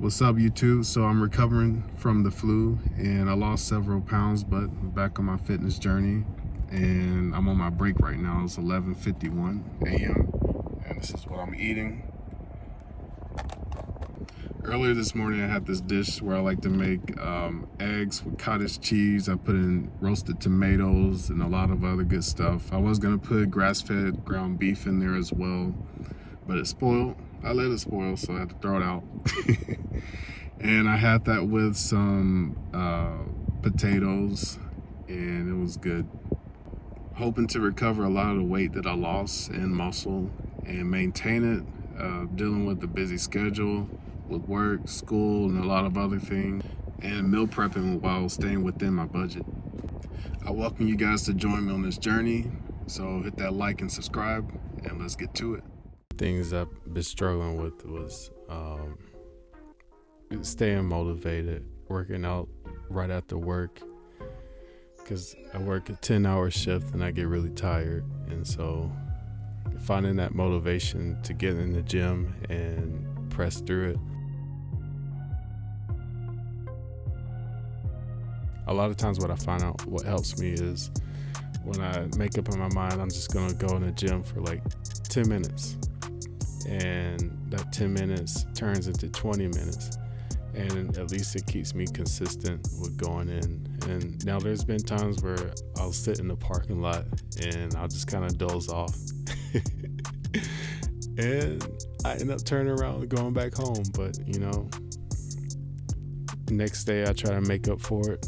What's up, YouTube? So I'm recovering from the flu and I lost several pounds, but I'm back on my fitness journey and I'm on my break right now. It's 11:51 a.m. and this is what I'm eating. Earlier this morning I had this dish where I like to make eggs with cottage cheese. I put in roasted tomatoes and a lot of other good stuff. I was gonna put grass-fed ground beef in there as well, but it spoiled. I let it spoil, so I had to throw it out. And I had that with some potatoes, and it was good. Hoping to recover a lot of the weight that I lost and muscle and maintain it, dealing with the busy schedule with work, school, and a lot of other things, and meal prepping while staying within my budget. I welcome you guys to join me on this journey, so hit that like and subscribe, and let's get to it. Things I've been struggling with was staying motivated, working out right after work, because I work a 10-hour shift and I get really tired, and so finding that motivation to get in the gym and press through it. A lot of times what I find out what helps me is when I make up in my mind I'm just gonna go in the gym for like 10 minutes, and that 10 minutes turns into 20 minutes, and at least it keeps me consistent with going in. And now there's been times where I'll sit in the parking lot and I'll just kind of doze off and I end up turning around and going back home, but you know, next day I try to make up for it.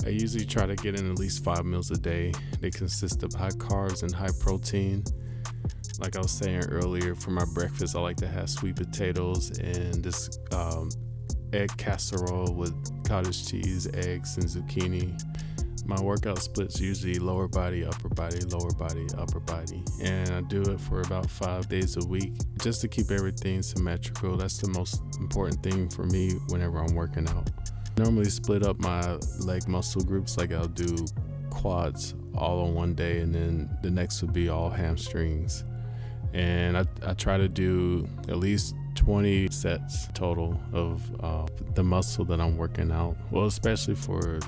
I usually try to get in at least 5 meals a day. They consist of high carbs and high protein. Like I was saying earlier, for my breakfast, I like to have sweet potatoes and this egg casserole with cottage cheese, eggs, and zucchini. My workout split's usually lower body, upper body, lower body, upper body. And I do it for about 5 days a week just to keep everything symmetrical. That's the most important thing for me whenever I'm working out. I normally split up my leg muscle groups, like I'll do quads all on one day, and then the next would be all hamstrings. And I try to do at least 20 sets total of the muscle that I'm working out. Well, especially for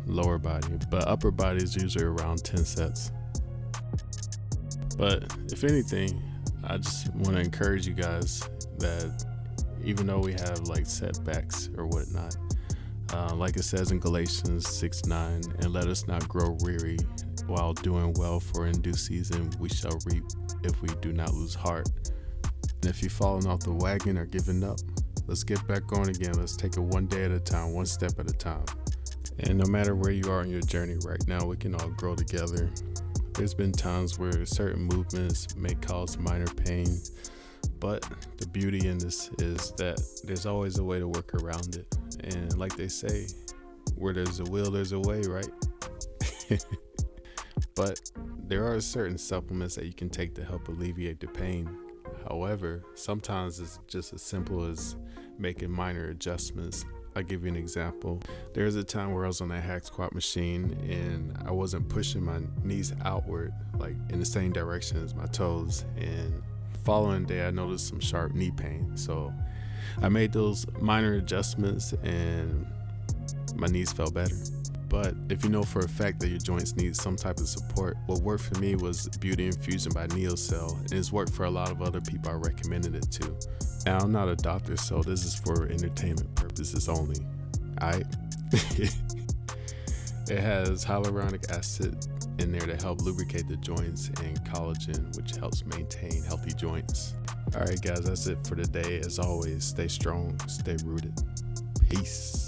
lower body, but upper body is usually around 10 sets. But if anything, I just want to encourage you guys that even though we have like setbacks or whatnot, like it says in Galatians 6:9, and let us not grow weary while doing well, for in due season we shall reap if we do not lose heart. And if you've fallen off the wagon or given up, let's get back going again. Let's take it one day at a time, one step at a time. And no matter where you are in your journey right now, we can all grow together. There's been times where certain movements may cause minor pain, but the beauty in this is that there's always a way to work around it. And like they say, where there's a will, there's a way, right? But there are certain supplements that you can take to help alleviate the pain. However, sometimes it's just as simple as making minor adjustments. I'll give you an example. There was a time where I was on a hack squat machine and I wasn't pushing my knees outward, like in the same direction as my toes. And the following day, I noticed some sharp knee pain. So I made those minor adjustments and my knees felt better. But if you know for a fact that your joints need some type of support, what worked for me was Beauty Infusion by NeoCell, and it's worked for a lot of other people I recommended it to. Now, I'm not a doctor, so this is for entertainment purposes only. Alright? It has hyaluronic acid in there to help lubricate the joints, and collagen, which helps maintain healthy joints. Alright guys, that's it for today. As always, stay strong, stay rooted. Peace.